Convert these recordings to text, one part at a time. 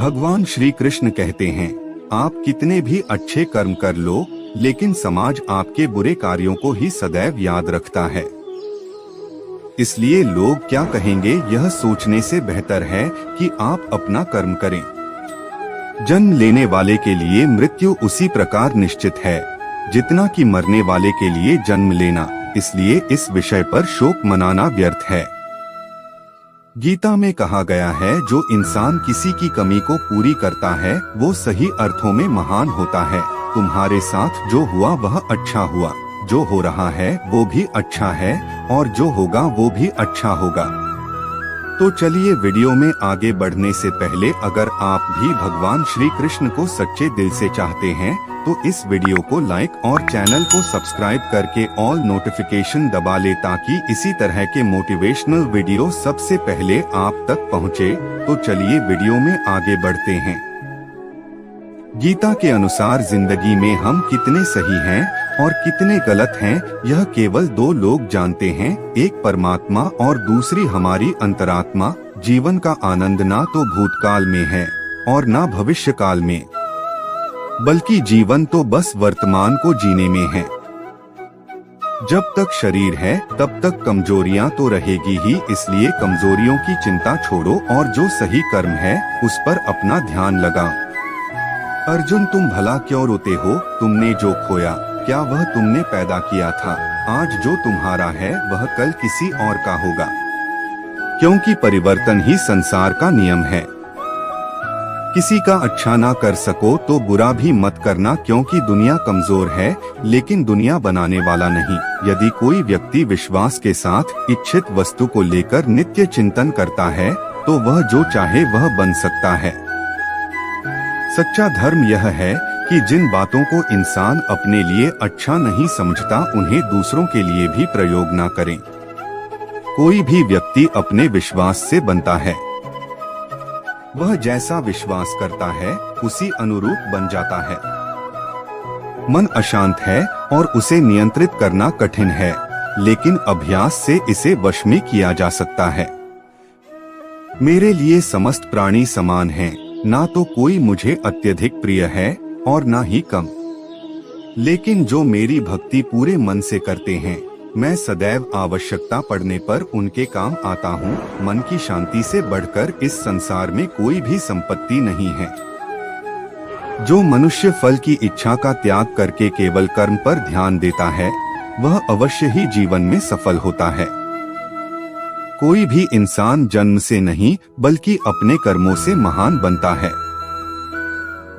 भगवान श्री कृष्ण कहते हैं, आप कितने भी अच्छे कर्म कर लो, लेकिन समाज आपके बुरे कार्यों को ही सदैव याद रखता है। इसलिए लोग क्या कहेंगे यह सोचने से बेहतर है कि आप अपना कर्म करें। जन्म लेने वाले के लिए मृत्यु उसी प्रकार निश्चित है जितना कि मरने वाले के लिए जन्म लेना, इसलिए इस विषय पर शोक मनाना व्यर्थ है। गीता में कहा गया है, जो इंसान किसी की कमी को पूरी करता है वो सही अर्थों में महान होता है। तुम्हारे साथ जो हुआ वह अच्छा हुआ, जो हो रहा है वो भी अच्छा है, और जो होगा वो भी अच्छा होगा। तो चलिए वीडियो में आगे बढ़ने से पहले अगर आप भी भगवान श्री कृष्ण को सच्चे दिल से चाहते हैं तो इस वीडियो को लाइक और चैनल को सब्सक्राइब करके ऑल नोटिफिकेशन दबा ले, ताकि इसी तरह के मोटिवेशनल वीडियो सबसे पहले आप तक पहुंचे। तो चलिए वीडियो में आगे बढ़ते हैं। गीता के अनुसार जिंदगी में हम कितने सही हैं और कितने गलत हैं यह केवल दो लोग जानते हैं, एक परमात्मा और दूसरी हमारी अंतरात्मा। जीवन का आनंद ना तो भूतकाल में है और ना भविष्य काल में, बल्कि जीवन तो बस वर्तमान को जीने में है। जब तक शरीर है तब तक कमजोरियां तो रहेगी ही, इसलिए कमजोरियों की चिंता छोड़ो और जो सही कर्म है उस पर अपना ध्यान लगाओ। अर्जुन, तुम भला क्यों रोते हो? तुमने जो खोया क्या वह तुमने पैदा किया था? आज जो तुम्हारा है वह कल किसी और का होगा, क्योंकि परिवर्तन ही संसार का नियम है। किसी का अच्छा ना कर सको तो बुरा भी मत करना, क्योंकि दुनिया कमजोर है लेकिन दुनिया बनाने वाला नहीं। यदि कोई व्यक्ति विश्वास के साथ इच्छित वस्तु को लेकर नित्य चिंतन करता है तो वह जो चाहे वह बन सकता है। सच्चा धर्म यह है कि जिन बातों को इंसान अपने लिए अच्छा नहीं समझता उन्हें दूसरों के लिए भी प्रयोग न करें। कोई भी व्यक्ति अपने विश्वास से बनता है, वह जैसा विश्वास करता है उसी अनुरूप बन जाता है। मन अशांत है और उसे नियंत्रित करना कठिन है, लेकिन अभ्यास से इसे वश में किया जा सकता है। मेरे लिए समस्त प्राणी समान हैं, ना तो कोई मुझे अत्यधिक प्रिय है और ना ही कम, लेकिन जो मेरी भक्ति पूरे मन से करते हैं मैं सदैव आवश्यकता पड़ने पर उनके काम आता हूँ। मन की शांति से बढ़कर इस संसार में कोई भी संपत्ति नहीं है। जो मनुष्य फल की इच्छा का त्याग करके केवल कर्म पर ध्यान देता है वह अवश्य ही जीवन में सफल होता है। कोई भी इंसान जन्म से नहीं बल्कि अपने कर्मों से महान बनता है।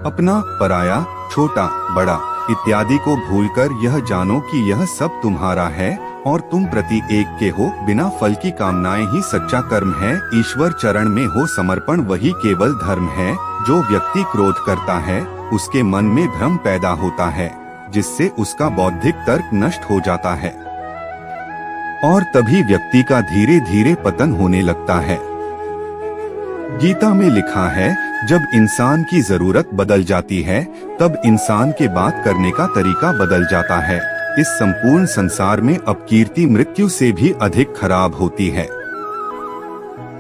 अपना, पराया, छोटा, बड़ा इत्यादि को भूलकर यह जानो कि यह सब तुम्हारा है और तुम प्रति एक के हो। बिना फल की कामनाएं ही सच्चा कर्म है। ईश्वर चरण में हो समर्पण वही केवल धर्म है। जो व्यक्ति क्रोध करता है उसके मन में भ्रम पैदा होता है, जिससे उसका बौद्धिक तर्क नष्ट हो जाता है और तभी व्यक्ति का धीरे धीरे पतन होने लगता है। गीता में लिखा है, जब इंसान की जरूरत बदल जाती है तब इंसान के बात करने का तरीका बदल जाता है। इस संपूर्ण संसार में अपकीर्ति मृत्यु से भी अधिक खराब होती है।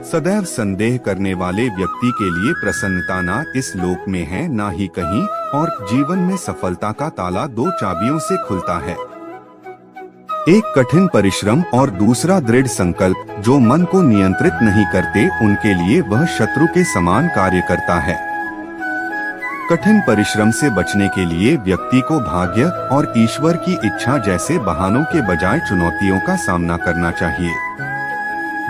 सदैव संदेह करने वाले व्यक्ति के लिए प्रसन्नता ना इस लोक में है ना ही कहीं, और जीवन में सफलता का ताला दो चाबियों से खुलता है, एक कठिन परिश्रम और दूसरा दृढ़ संकल्प। जो मन को नियंत्रित नहीं करते उनके लिए वह शत्रु के समान कार्य करता है। कठिन परिश्रम से बचने के लिए व्यक्ति को भाग्य और ईश्वर की इच्छा जैसे बहानों के बजाय चुनौतियों का सामना करना चाहिए।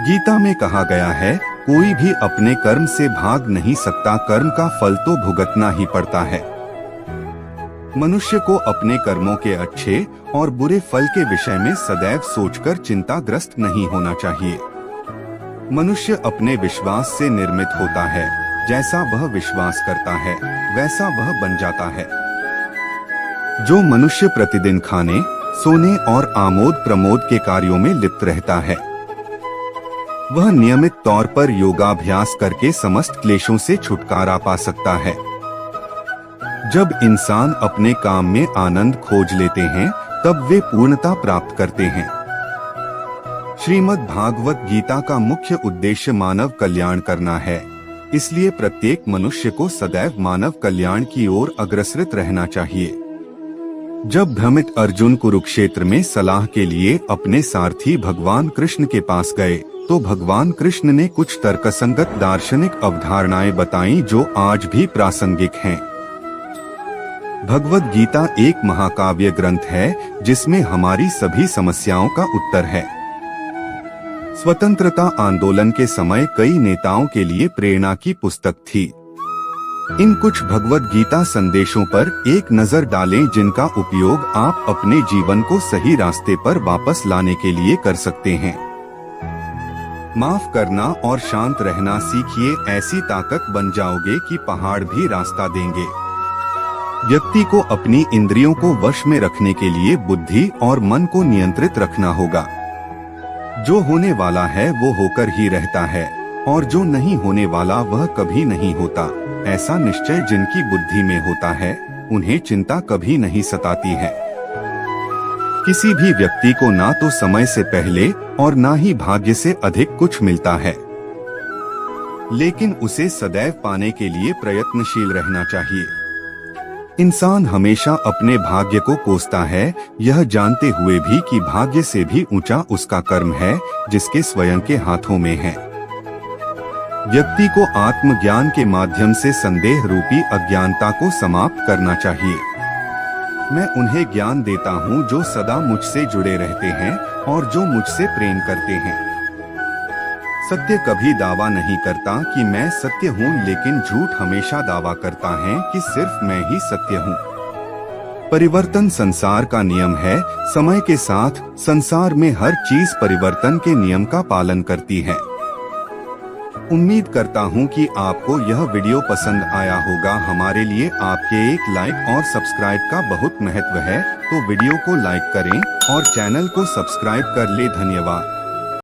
गीता में कहा गया है, कोई भी अपने कर्म से भाग नहीं सकता, कर्म का फल तो भुगतना ही पड़ता है। मनुष्य को अपने कर्मों के अच्छे और बुरे फल के विषय में सदैव सोचकर चिंताग्रस्त नहीं होना चाहिए। मनुष्य अपने विश्वास से निर्मित होता है, जैसा वह विश्वास करता है वैसा वह बन जाता है। जो मनुष्य प्रतिदिन खाने, सोने और आमोद प्रमोद के कार्यों में लिप्त रहता है वह नियमित तौर पर योगाभ्यास करके समस्त क्लेशों से छुटकारा पा सकता है। जब इंसान अपने काम में आनंद खोज लेते हैं तब वे पूर्णता प्राप्त करते हैं। श्रीमद् भागवत गीता का मुख्य उद्देश्य मानव कल्याण करना है। इसलिए प्रत्येक मनुष्य को सदैव मानव कल्याण की ओर अग्रसरित रहना चाहिए। जब भ्रमित अर्जुन कुरुक्षेत्र में सलाह के लिए अपने सारथी भगवान कृष्ण के पास गए तो भगवान कृष्ण ने कुछ तर्कसंगत दार्शनिक अवधारणाएं बताईं जो आज भी प्रासंगिक हैं। भगवद गीता एक महाकाव्य ग्रंथ है जिसमें हमारी सभी समस्याओं का उत्तर है। स्वतंत्रता आंदोलन के समय कई नेताओं के लिए प्रेरणा की पुस्तक थी। इन कुछ भगवद गीता संदेशों पर एक नजर डालें जिनका उपयोग आप अपने जीवन को सही रास्ते पर वापस लाने के लिए कर सकते हैं। माफ करना और शांत रहना सीखिए, ऐसी ताकत बन जाओगे कि पहाड़ भी रास्ता देंगे। व्यक्ति को अपनी इंद्रियों को वश में रखने के लिए बुद्धि और मन को नियंत्रित रखना होगा। जो होने वाला है वो होकर ही रहता है और जो नहीं होने वाला वह कभी नहीं होता। ऐसा निश्चय जिनकी बुद्धि में होता है उन्हें चिंता कभी नहीं सताती है। किसी भी व्यक्ति को ना तो समय से पहले और ना ही भाग्य से अधिक कुछ मिलता है, लेकिन उसे सदैव पाने के लिए प्रयत्नशील रहना चाहिए। इंसान हमेशा अपने भाग्य को कोसता है, यह जानते हुए भी कि भाग्य से भी ऊंचा उसका कर्म है जिसके स्वयं के हाथों में है। व्यक्ति को आत्मज्ञान के माध्यम से संदेह रूपी अज्ञानता को समाप्त करना चाहिए। मैं उन्हें ज्ञान देता हूँ जो सदा मुझसे जुड़े रहते हैं और जो मुझसे प्रेम करते हैं। सत्य कभी दावा नहीं करता कि मैं सत्य हूँ, लेकिन झूठ हमेशा दावा करता है कि सिर्फ मैं ही सत्य हूँ। परिवर्तन संसार का नियम है। समय के साथ संसार में हर चीज परिवर्तन के नियम का पालन करती है। उम्मीद करता हूँ कि आपको यह वीडियो पसंद आया होगा। हमारे लिए आपके एक लाइक और सब्सक्राइब का बहुत महत्व है, तो वीडियो को लाइक करें और चैनल को सब्सक्राइब कर ले। धन्यवाद।